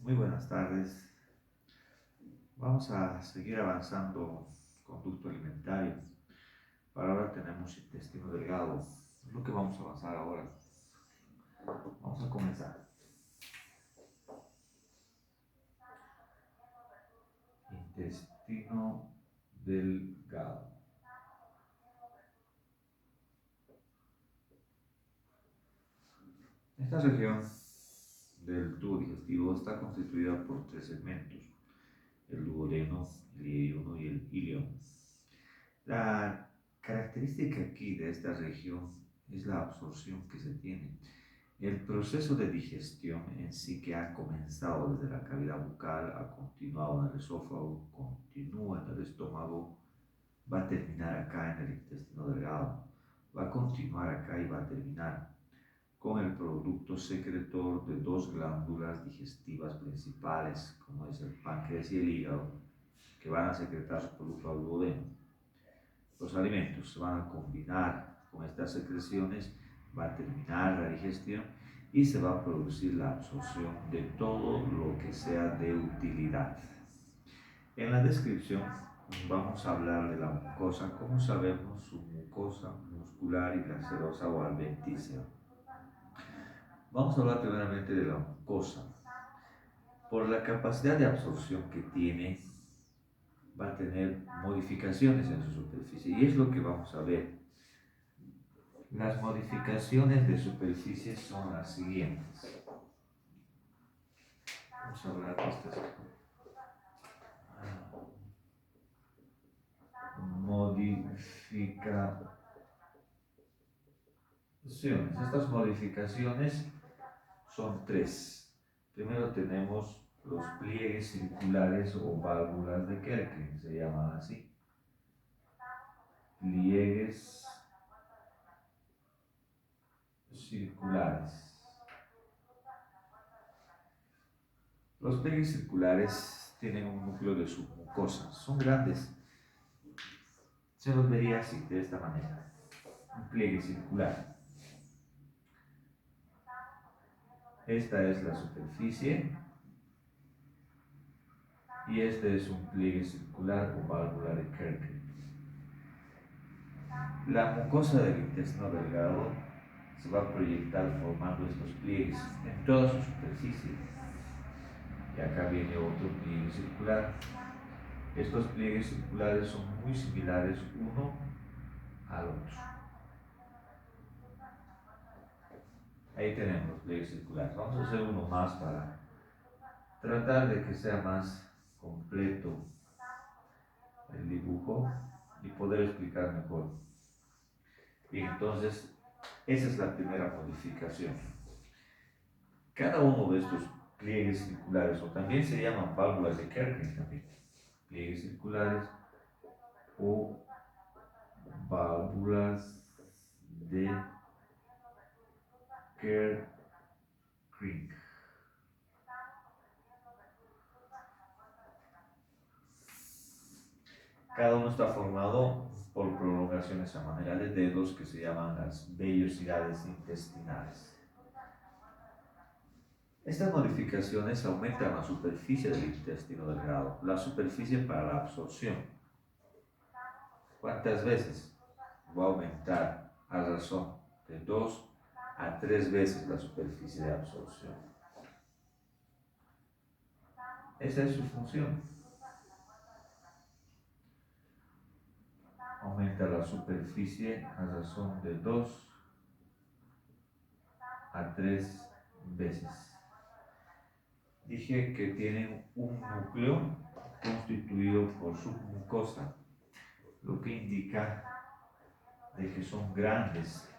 Muy buenas tardes. Vamos a seguir avanzando conducto alimentario. Para ahora tenemos intestino delgado. Es lo que vamos a avanzar ahora. Vamos a comenzar. Intestino delgado. Esta región del tubo digestivo está constituida por tres segmentos: el duodeno, el ileono y el ileón. La característica aquí de esta región es la absorción que se tiene. El proceso de digestión en sí, que ha comenzado desde la cavidad bucal, ha continuado en el esófago, continúa en el estómago, va a terminar acá en el intestino delgado, va a continuar acá y va a terminar con el producto secretor de dos glándulas digestivas principales, como es el páncreas y el hígado, que van a secretar su producto al duodeno. Los alimentos se van a combinar con estas secreciones, va a terminar la digestión y se va a producir la absorción de todo lo que sea de utilidad. En la descripción vamos a hablar de la mucosa, cómo sabemos su mucosa muscular y glacerosa o adventicia. Vamos a hablar primeramente de la mucosa. Por la capacidad de absorción que tiene, va a tener modificaciones en su superficie y es lo que vamos a ver. Las modificaciones de superficie son las siguientes. Vamos a hablar de estas modificaciones. Estas modificaciones son tres. Primero tenemos los pliegues circulares o válvulas de Kerkring, se llaman así. Pliegues circulares. Los pliegues circulares tienen un núcleo de submucosa, son grandes. Se los vería así, de esta manera: un pliegue circular. Esta es la superficie y este es un pliegue circular o válvula de Kerkring. La mucosa del intestino delgado se va a proyectar formando estos pliegues en toda su superficie. Y acá viene otro pliegue circular. Estos pliegues circulares son muy similares uno al otro. Ahí tenemos los pliegues circulares. Vamos a hacer uno más para tratar de que sea más completo el dibujo y poder explicar mejor. Bien, entonces, esa es la primera modificación. Cada uno de estos pliegues circulares, o también se llaman válvulas de Kerkring también, pliegues circulares o válvulas de Kerkring. Cada uno está formado por prolongaciones a manera de dedos que se llaman las vellosidades intestinales. Estas modificaciones aumentan la superficie del intestino delgado, la superficie para la absorción. ¿Cuántas veces? Va a aumentar a razón de 2 a 3 veces la superficie de absorción. Esa es su función. Aumenta la superficie a razón de 2 a 3 veces. Dije que tienen un núcleo constituido por submucosa, lo que indica de que son grandes.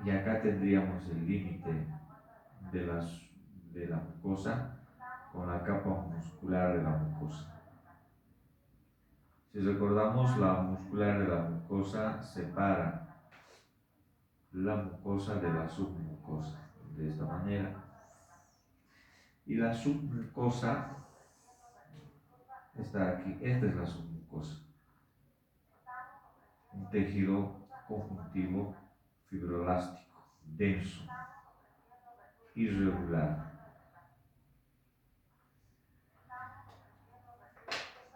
Y acá tendríamos el límite de la mucosa con la capa muscular de la mucosa. Si recordamos, la muscular de la mucosa separa la mucosa de la submucosa, de esta manera. Y la submucosa está aquí, esta es la submucosa. Un tejido conjuntivo fibroelástico, denso. irregular.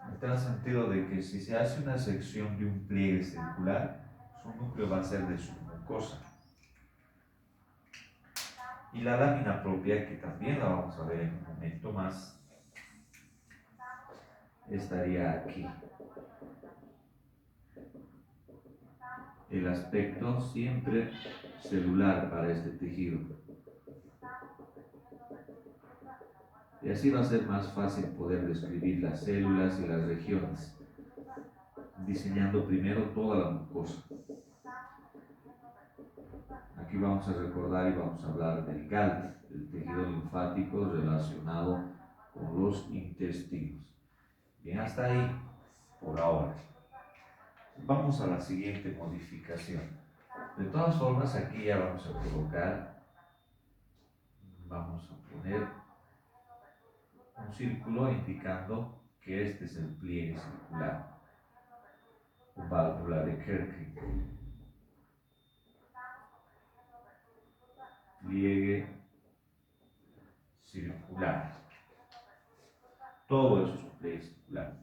En tal sentido de que si se hace una sección de un pliegue circular, su núcleo va a ser de submucosa. Y la lámina propia, que también la vamos a ver en un momento más, estaría aquí. El aspecto siempre celular para este tejido. Y así va a ser más fácil poder describir las células y las regiones, diseñando primero toda la mucosa. Aquí vamos a recordar y vamos a hablar del GALT, el tejido linfático relacionado con los intestinos. Bien, hasta ahí por ahora. Vamos a la siguiente modificación. De todas formas, aquí ya vamos a colocar, vamos a poner un círculo indicando que este es el pliegue circular, o válvula de Kerke. Pliegue circular. Todo eso es un pliegue circular.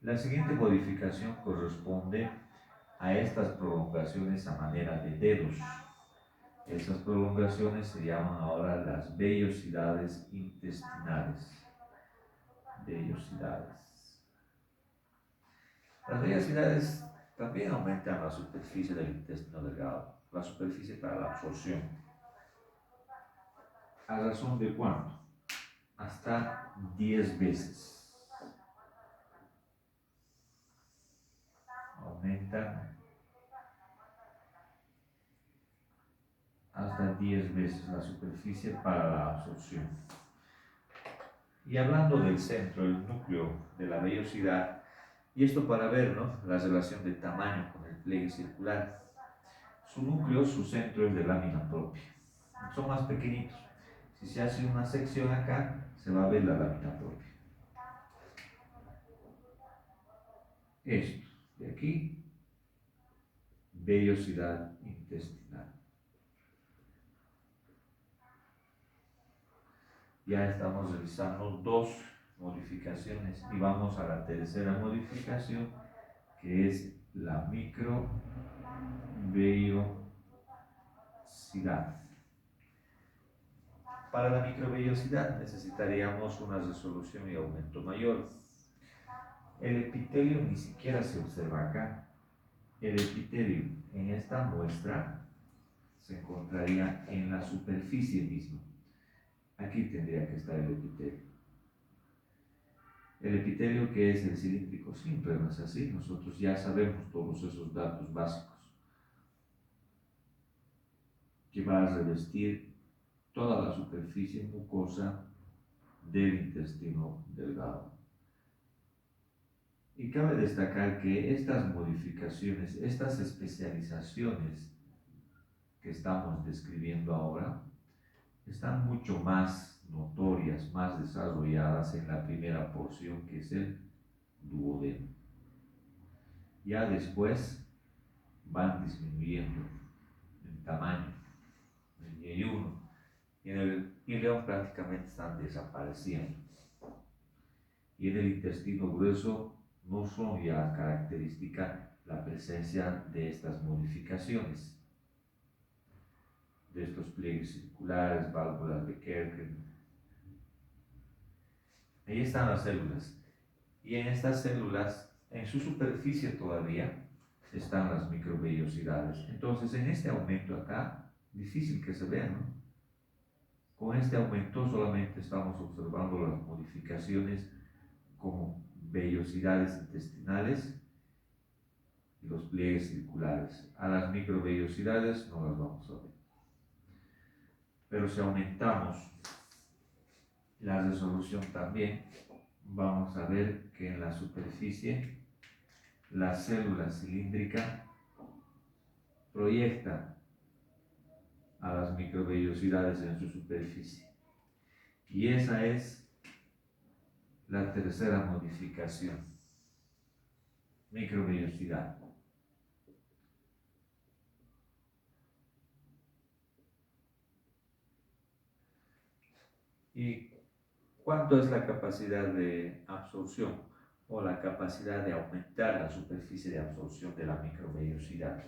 La siguiente modificación corresponde a estas prolongaciones a manera de dedos. Esas prolongaciones se llaman ahora las vellosidades intestinales. Vellosidades. Las vellosidades también aumentan la superficie del intestino delgado, la superficie para la absorción. ¿A razón de cuánto? Hasta 10 veces. Aumentan hasta 10 veces la superficie para la absorción. Y hablando del centro, el núcleo de la vellosidad, y esto para ver, ¿no?, la relación de tamaño con el pliegue circular. Su núcleo, su centro es de lámina propia. Son más pequeñitos. Si se hace una sección acá, se va a ver la lámina propia. Esto de aquí, vellosidad intestinal. Ya estamos revisando dos modificaciones y vamos a la tercera modificación, que es la microvellosidad. Para la microvellosidad necesitaríamos una resolución y aumento mayor. El epitelio ni siquiera se observa acá. El epitelio en esta muestra se encontraría en la superficie misma. Aquí tendría que estar el epitelio. El epitelio, que es el cilíndrico simple, ¿no es así? Nosotros ya sabemos todos esos datos básicos, que va a revestir toda la superficie mucosa del intestino delgado. Y cabe destacar que estas modificaciones, estas especializaciones que estamos describiendo ahora, están mucho más notorias, más desarrolladas en la primera porción, que es el duodeno. Ya después van disminuyendo en tamaño. En el Y1 y en el ileón prácticamente están desapareciendo. Y en el intestino grueso no son ya característica la presencia de estas modificaciones, de estos pliegues circulares, válvulas de Kerken. Ahí están las células. Y en estas células, en su superficie todavía, están las microvellosidades. Entonces, en este aumento acá, difícil que se vea, ¿no? Con este aumento solamente estamos observando las modificaciones como vellosidades intestinales y los pliegues circulares. A las microvellosidades no las vamos a ver. Pero si aumentamos la resolución también, vamos a ver que en la superficie la célula cilíndrica proyecta a las microvellosidades en su superficie. Y esa es la tercera modificación, microvellosidad. ¿Y cuánto es la capacidad de absorción o la capacidad de aumentar la superficie de absorción de la microvellosidad?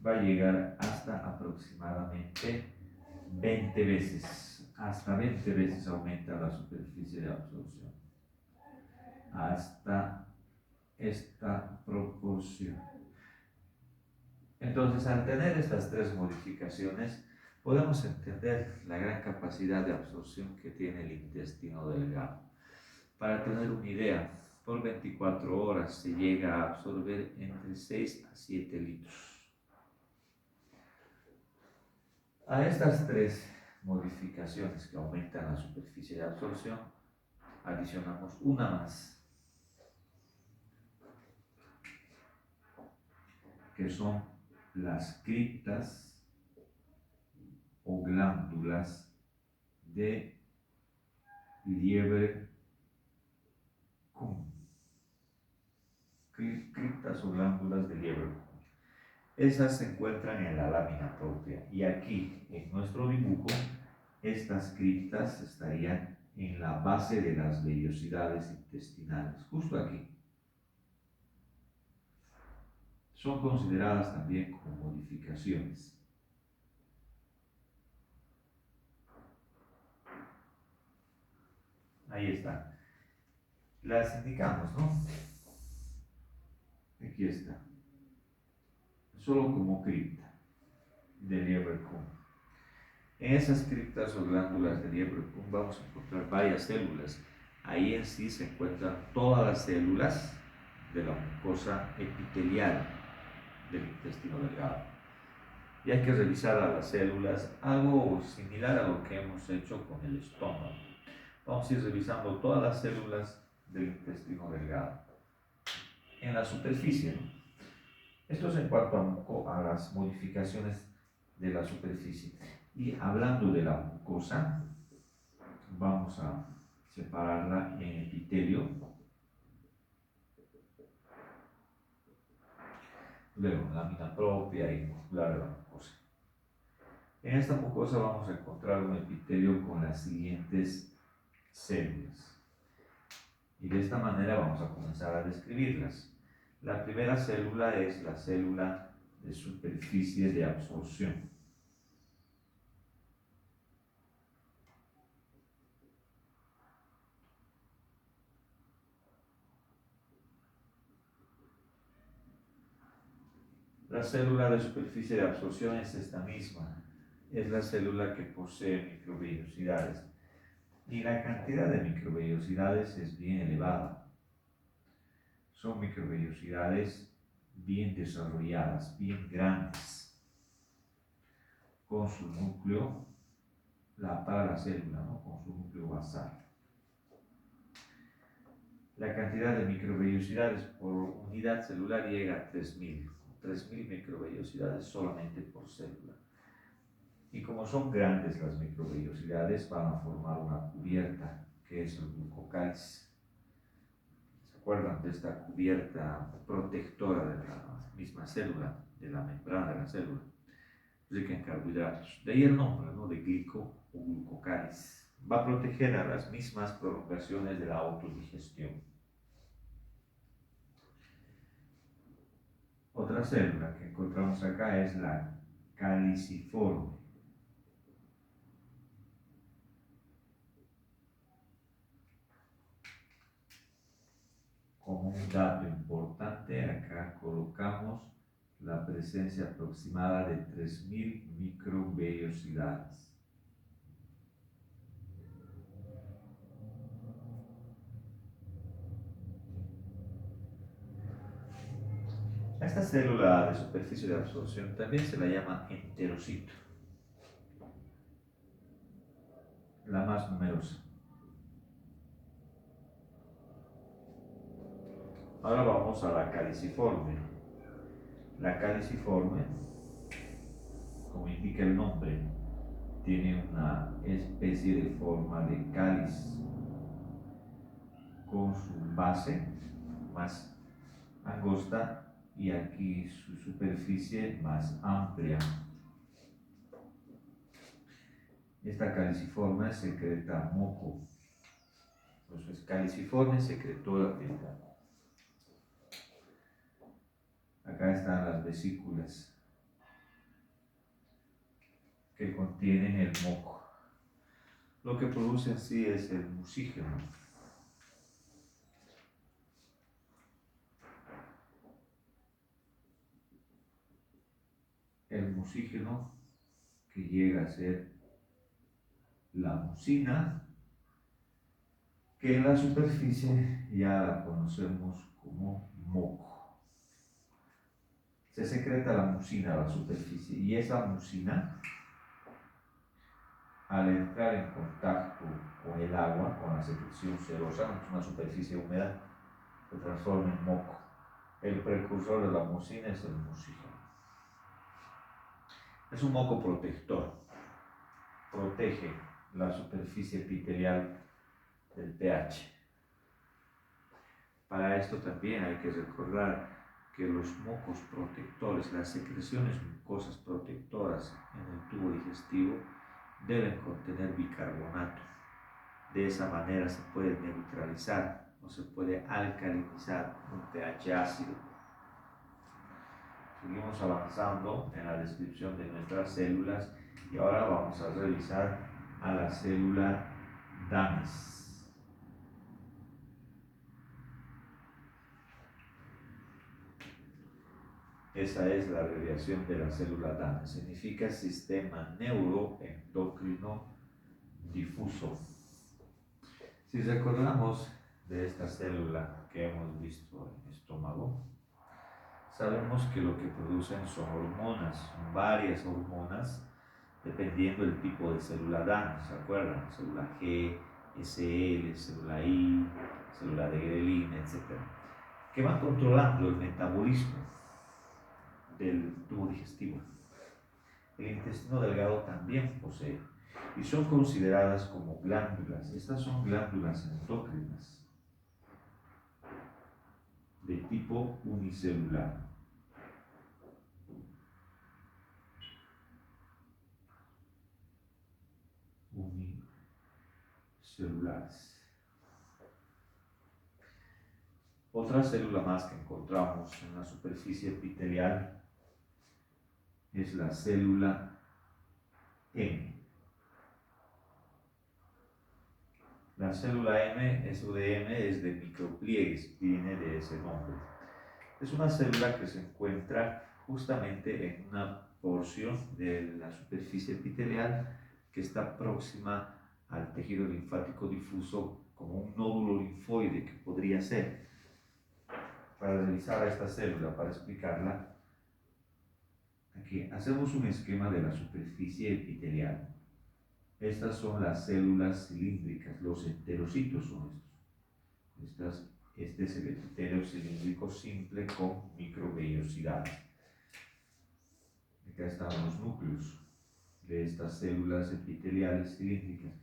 Va a llegar hasta aproximadamente 20 veces, hasta 20 veces aumenta la superficie de absorción, hasta esta proporción. Entonces, al tener estas tres modificaciones, podemos entender la gran capacidad de absorción que tiene el intestino delgado. Para tener una idea, por 24 horas se llega a absorber entre 6 a 7 litros. A estas tres modificaciones que aumentan la superficie de absorción, adicionamos una más, que son las criptas o glándulas de Lieberkühn. Criptas o glándulas de Lieberkühn. Esas se encuentran en la lámina propia y aquí en nuestro dibujo estas criptas estarían en la base de las vellosidades intestinales, justo aquí. Son consideradas también como modificaciones. Ahí está. Las indicamos, ¿no? Aquí está. Solo como cripta de Lieberkühn. En esas criptas o glándulas de Lieberkühn vamos a encontrar varias células. Ahí en sí se encuentran todas las células de la mucosa epitelial del intestino delgado. Y hay que revisar a las células, algo similar a lo que hemos hecho con el estómago. Vamos a ir revisando todas las células del intestino delgado en la superficie, ¿no? Esto es en cuanto a las modificaciones de la superficie. Y hablando de la mucosa, vamos a separarla en epitelio, luego lámina propia y muscular de la mucosa. En esta mucosa vamos a encontrar un epitelio con las siguientes células. Y de esta manera vamos a comenzar a describirlas. La primera célula es la célula de superficie de absorción. La célula de superficie de absorción es esta misma. Es la célula que posee microvellosidades. Y la cantidad de microvellosidades es bien elevada. Son microvellosidades bien desarrolladas, bien grandes, con su núcleo, para la célula, ¿no? Con su núcleo basal. La cantidad de microvellosidades por unidad celular llega a 3.000 microvellosidades solamente por célula. Y como son grandes las microvellosidades, van a formar una cubierta, que es el glucocálice. ¿Se acuerdan de esta cubierta protectora de la misma célula, de la membrana de la célula? Rica en carbohidratos. De ahí el nombre, ¿no? De glico o glucocálice. Va a proteger a las mismas prolongaciones de la autodigestión. Otra célula que encontramos acá es la caliciforme. Como un dato importante, acá colocamos la presencia aproximada de 3.000 microvellosidades. A esta célula de superficie de absorción también se la llama enterocito, la más numerosa. Ahora vamos a la caliciforme. La caliciforme, como indica el nombre, tiene una especie de forma de cáliz con su base más angosta y aquí su superficie más amplia. Esta caliciforme secreta moco. Entonces, caliciforme secretó la filtra. Acá están las vesículas que contienen el moco. Lo que produce así es el mucígeno. El mucígeno que llega a ser la mucina, que en la superficie ya la conocemos como moco. Se secreta la mucina a la superficie y esa mucina, al entrar en contacto con el agua, con la secreción serosa, una superficie húmeda, se transforma en moco. El precursor de la mucina es el mucígeno. Es un moco protector. Protege la superficie epitelial del pH. Para esto también hay que recordar que los mocos protectores, las secreciones mucosas protectoras en el tubo digestivo, deben contener bicarbonato. De esa manera se puede neutralizar o se puede alcalinizar un pH ácido. Seguimos avanzando en la descripción de nuestras células y ahora vamos a revisar a la célula Dames. Esa es la abreviación de la célula Dames. Significa sistema neuroendocrino difuso. Si recordamos de esta célula que hemos visto en el estómago, sabemos que lo que producen son hormonas, son varias hormonas, dependiendo del tipo de célula Dames, ¿se acuerdan? Célula G, SL, célula I, célula de Grelin, etc. Que van controlando el metabolismo del tubo digestivo. El intestino delgado también posee y son consideradas como glándulas. Estas son glándulas endócrinas de tipo unicelular. Unicelulares. Otra célula más que encontramos en la superficie epitelial es la célula M. La célula M, eso de M es de micropliegues, viene de ese nombre. Es una célula que se encuentra justamente en una porción de la superficie epitelial que está próxima al tejido linfático difuso, como un nódulo linfoide que podría ser. Para revisar a esta célula, para explicarla, aquí hacemos un esquema de la superficie epitelial. Estas son las células cilíndricas, los enterocitos son estos. Este es el epitelio cilíndrico simple con microvellosidades. Acá están los núcleos de estas células epiteliales cilíndricas.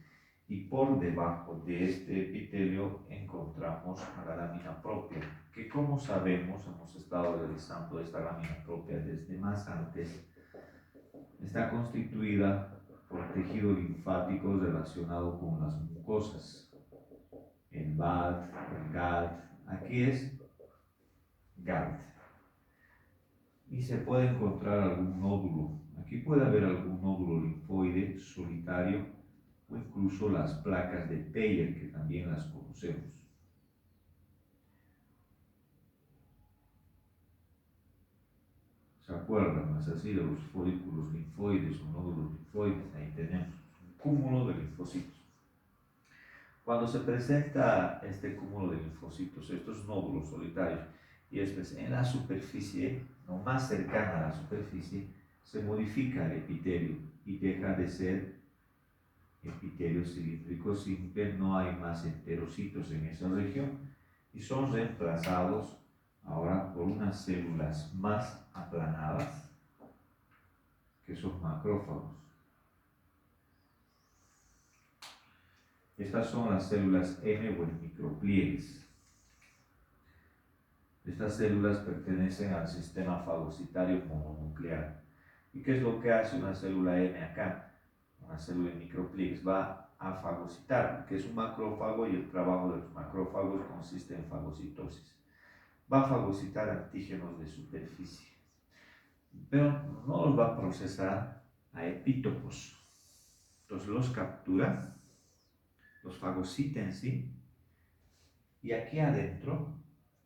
Y por debajo de este epitelio encontramos la lámina propia, que como sabemos, hemos estado realizando esta lámina propia desde más antes, está constituida por tejido linfático relacionado con las mucosas. El BALT, el GALT, aquí es GALT. Y se puede encontrar algún nódulo. Aquí puede haber algún nódulo linfoide solitario o incluso las placas de Peyer, que también las conocemos. ¿Se acuerdan? Es así de los folículos linfoides o nódulos linfoides. Ahí tenemos un cúmulo de linfocitos. Cuando se presenta este cúmulo de linfocitos, estos nódulos solitarios, y esto es en la superficie, no más cercana a la superficie, se modifica el epitelio y deja de ser epitelio cilíndrico simple, no hay más enterocitos en esa región y son reemplazados ahora por unas células más aplanadas que son macrófagos. Estas son las células M o en micropliegues. Estas células pertenecen al sistema fagocitario mononuclear. ¿Y qué es lo que hace una célula M acá? una célula en micropliegues, va a fagocitar, que es un macrófago y el trabajo de los macrófagos consiste en fagocitosis. Va a fagocitar antígenos de superficie, pero no los va a procesar a epítopos. Entonces los captura, los fagocita en sí, y aquí adentro,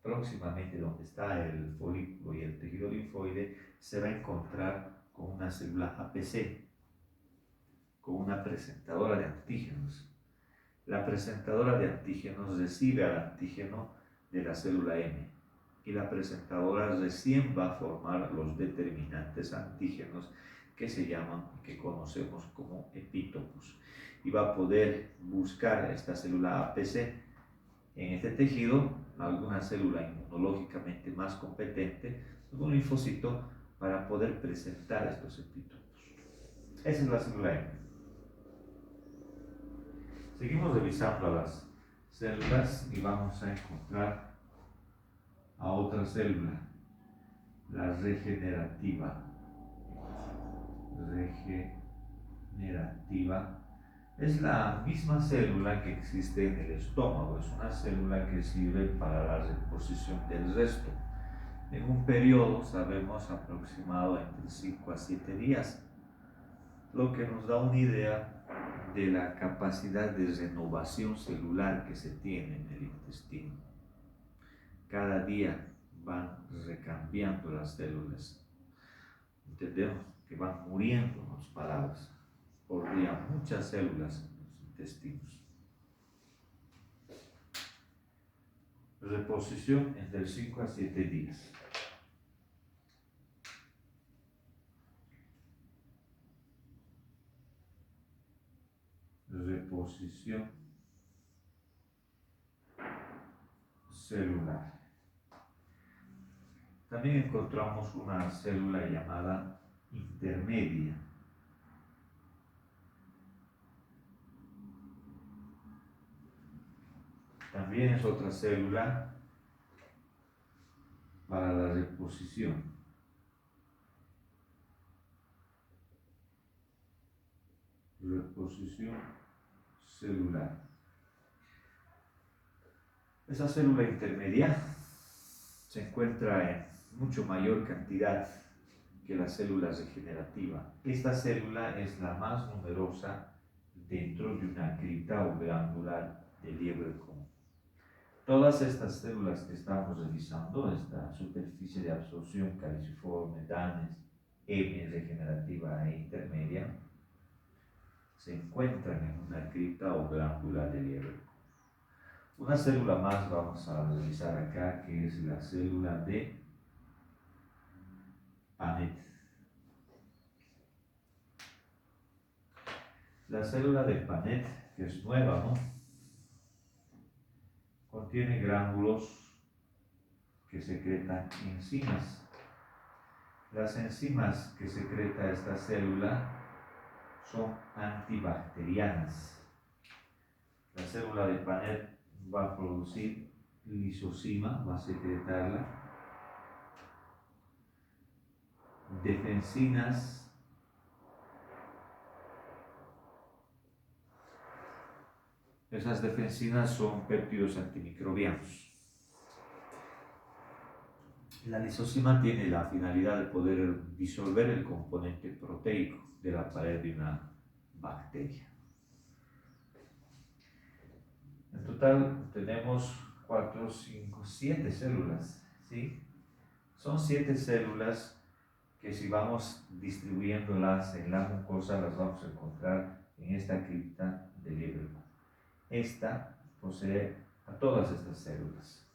próximamente donde está el folículo y el tejido linfoide, se va a encontrar con una célula APC, con una presentadora de antígenos. La presentadora de antígenos recibe al antígeno de la célula M y la presentadora recién va a formar los determinantes antígenos que se llaman, que conocemos como epítopos, y va a poder buscar esta célula APC en este tejido alguna célula inmunológicamente más competente, algún linfocito, para poder presentar estos epítopos. Esa es la célula M. Seguimos revisando las células y vamos a encontrar a otra célula, la regenerativa. Regenerativa es la misma célula que existe en el estómago, es una célula que sirve para la reposición del resto. En un periodo, sabemos, aproximado entre 5 a 7 días, lo que nos da una idea de la capacidad de renovación celular que se tiene en el intestino. Cada día van recambiando las células. Entendemos que van muriendo, en otras palabras, por día muchas células en los intestinos. Reposición entre 5 a 7 días. Reposición celular. También encontramos una célula llamada intermedia. También es otra célula para la reposición. Reposición celular. Esa célula intermedia se encuentra en mucho mayor cantidad que la célula regenerativa. Esta célula es la más numerosa dentro de una cripta o glándula de liebre común. Todas estas células que estamos revisando, esta superficie de absorción caliciforme, DANES, M regenerativa e intermedia, se encuentran en una cripta o glándula de liebre. Una célula más vamos a revisar acá, que es la célula de Paneth. La célula de Paneth, que es nueva, ¿no?, contiene gránulos que secretan enzimas. Las enzimas que secreta esta célula son antibacterianas. La célula de Paneth va a producir lisozima, va a secretarla, defensinas, esas defensinas son péptidos antimicrobianos. La lisozima tiene la finalidad de poder disolver el componente proteico de la pared de una bacteria. En total tenemos 4, 5, 7 células, ¿sí? Son 7 células que, si vamos distribuyéndolas en la mucosa, las vamos a encontrar en esta cripta de liebre. Esta posee a todas estas células.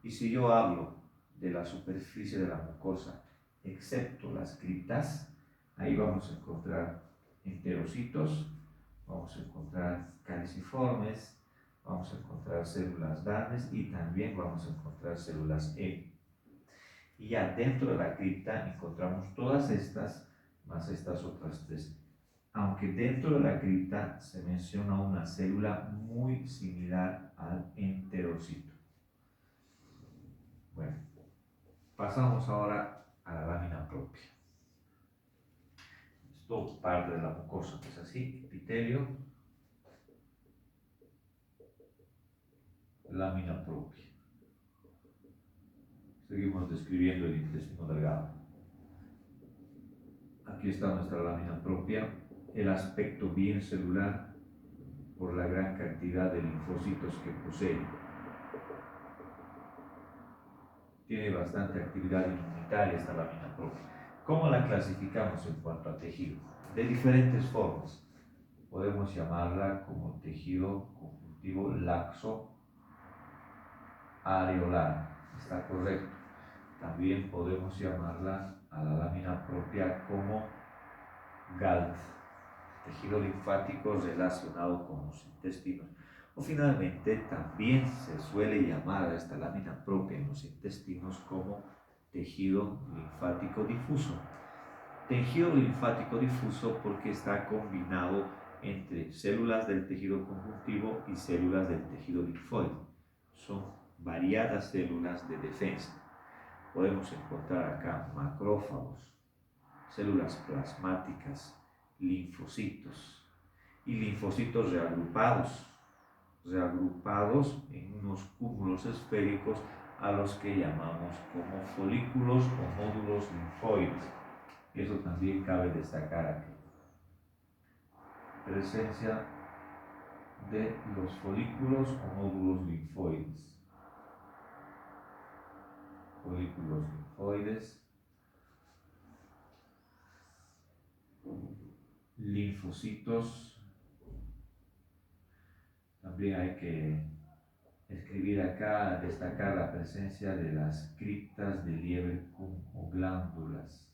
Y si yo hablo de la superficie de la mucosa, excepto las criptas, ahí vamos a encontrar enterocitos, vamos a encontrar caliciformes, vamos a encontrar células DANES y también vamos a encontrar células E. Y ya dentro de la cripta encontramos todas estas, más estas otras 3. Aunque dentro de la cripta se menciona una célula muy similar al enterocito. Bueno, pasamos ahora a la lámina propia. esto parte de la mucosa, es así, epitelio, lámina propia. Seguimos describiendo el intestino delgado. Aquí está nuestra lámina propia, el aspecto bien celular por la gran cantidad de linfocitos que posee. Tiene bastante actividad inmunitaria esta lámina propia. ¿Cómo la clasificamos en cuanto a tejido? De diferentes formas. Podemos llamarla como tejido conjuntivo laxo areolar. Está correcto. También podemos llamarla a la lámina propia como GALT, tejido linfático relacionado con los intestinos. O finalmente también se suele llamar a esta lámina propia en los intestinos como tejido linfático difuso. Tejido linfático difuso porque está combinado entre células del tejido conjuntivo y células del tejido linfóide. Son variadas células de defensa. Podemos encontrar acá macrófagos, células plasmáticas, linfocitos y linfocitos reagrupados en unos cúmulos esféricos a los que llamamos como folículos o nódulos linfoides. Eso también cabe destacar aquí. Presencia de los folículos o nódulos linfoides. Folículos linfoides, linfocitos. También hay que escribir acá, destacar la presencia de las criptas de Lieberkühn o glándulas.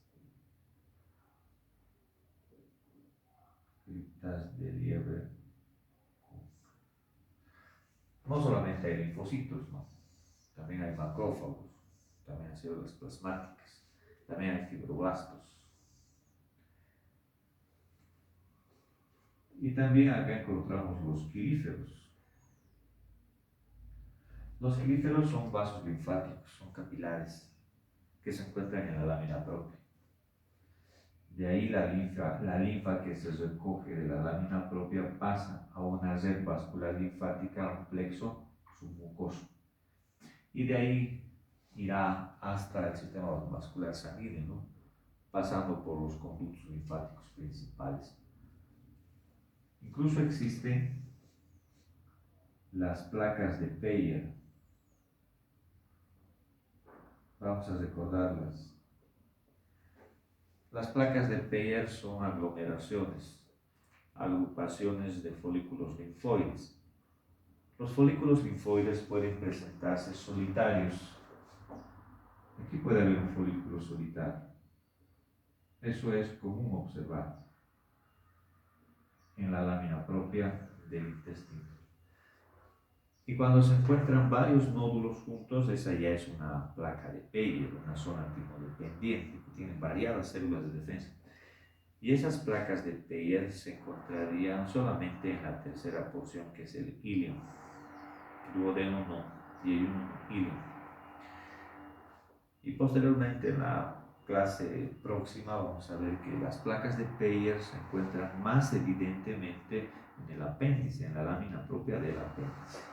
Criptas de Lieberkühn. No solamente hay linfocitos, ¿no? También hay macrófagos, también hay células plasmáticas, también hay fibroblastos. Y también acá encontramos los quiríferos. Los quiríferos son vasos linfáticos, son capilares que se encuentran en la lámina propia. De ahí la linfa que se recoge de la lámina propia pasa a una red vascular linfática, a un plexo submucoso. Y de ahí irá hasta el sistema vascular sanguíneo, ¿no? Pasando por los conductos linfáticos principales. Incluso existen las placas de Peyer. Vamos a recordarlas. Las placas de Peyer son aglomeraciones, agrupaciones de folículos linfoides. Los folículos linfoides pueden presentarse solitarios. Aquí puede haber un folículo solitario. Eso es común observar en la lámina propia del intestino. Y cuando se encuentran varios nódulos juntos, esa ya es una placa de Peyer, una zona timodependiente, que tiene variadas células de defensa. Y esas placas de Peyer se encontrarían solamente en la tercera porción, que es el ileum. Duodeno no, yeyunum, ileum. Y posteriormente en la clase próxima vamos a ver que las placas de Peyer se encuentran más evidentemente en el apéndice, en la lámina propia del apéndice.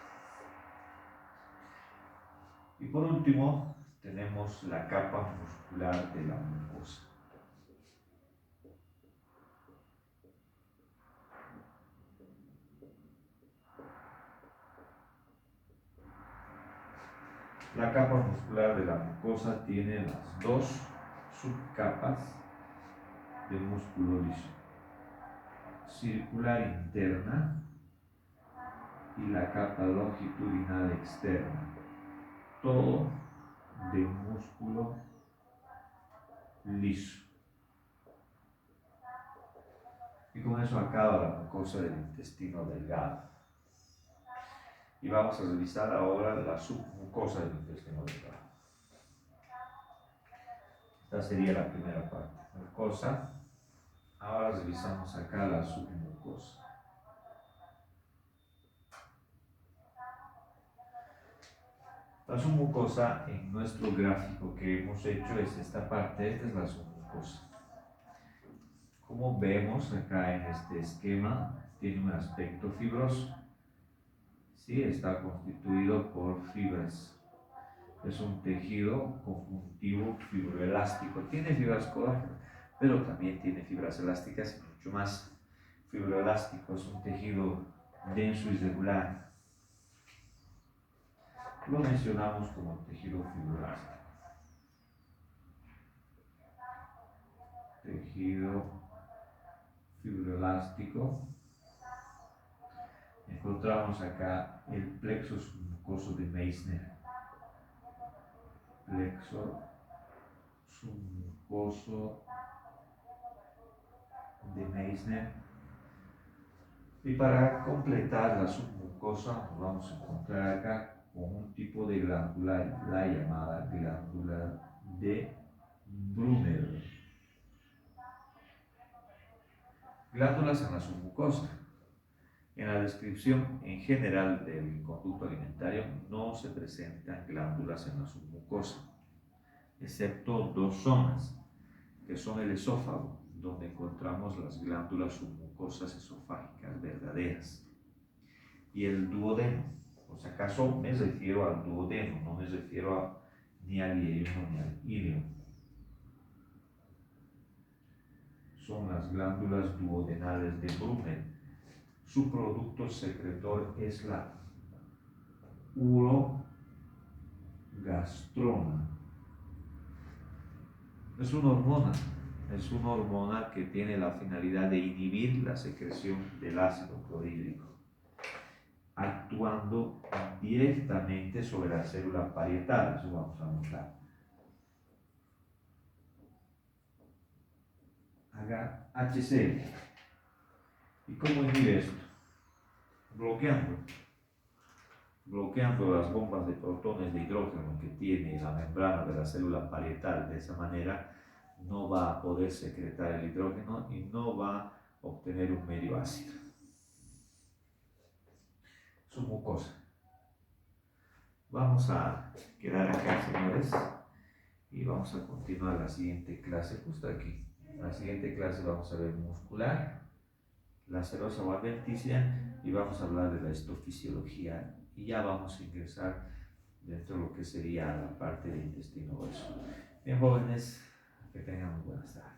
Y por último, tenemos la capa muscular de la mucosa. La capa muscular de la mucosa tiene las dos subcapas de músculo liso: circular interna y la capa longitudinal externa. Todo de músculo liso. Y con eso acaba la mucosa del intestino delgado. Y vamos a revisar ahora la submucosa del intestino delgado. Esta sería la primera parte. Mucosa. Ahora revisamos acá la submucosa. La submucosa en nuestro gráfico que hemos hecho es esta parte. Esta es la submucosa. Como vemos acá en este esquema, tiene un aspecto fibroso. ¿Sí? Está constituido por fibras. Es un tejido conjuntivo fibroelástico. Tiene fibras colágenas, pero también tiene fibras elásticas y mucho más. Fibroelástico es un tejido denso y regular. Lo mencionamos como tejido fibroelástico. Tejido fibroelástico. Encontramos acá el plexo submucoso de Meissner. Plexo submucoso de Meissner. Y para completar la submucosa, nos vamos a encontrar acá con un tipo de glándula, la llamada glándula de Brunner. Glándulas en la submucosa. En la descripción en general del conducto alimentario no se presentan glándulas en la submucosa, excepto dos zonas, que son el esófago, donde encontramos las glándulas submucosas esofágicas verdaderas, y el duodeno. Por si acaso me refiero al duodeno, no me refiero ni al ileum ni al ileum. Son las glándulas duodenales de Brunner. Su producto secretor es la urogastrona. Es una hormona que tiene la finalidad de inhibir la secreción del ácido clorhídrico, actuando directamente sobre la célula parietal. Eso vamos a notar. Haga HCl. ¿Y cómo inhibe esto? Bloqueando las bombas de protones de hidrógeno que tiene la membrana de la célula parietal. De esa manera no va a poder secretar el hidrógeno y no va a obtener un medio ácido. Submucosa. Vamos a quedar acá, señores, y vamos a continuar la siguiente clase justo aquí. En la siguiente clase vamos a ver muscular, la serosa o adventicia, y vamos a hablar de la histofisiología, y ya vamos a ingresar dentro de lo que sería la parte del intestino grueso. Bien, jóvenes, que tengan muy buenas tardes.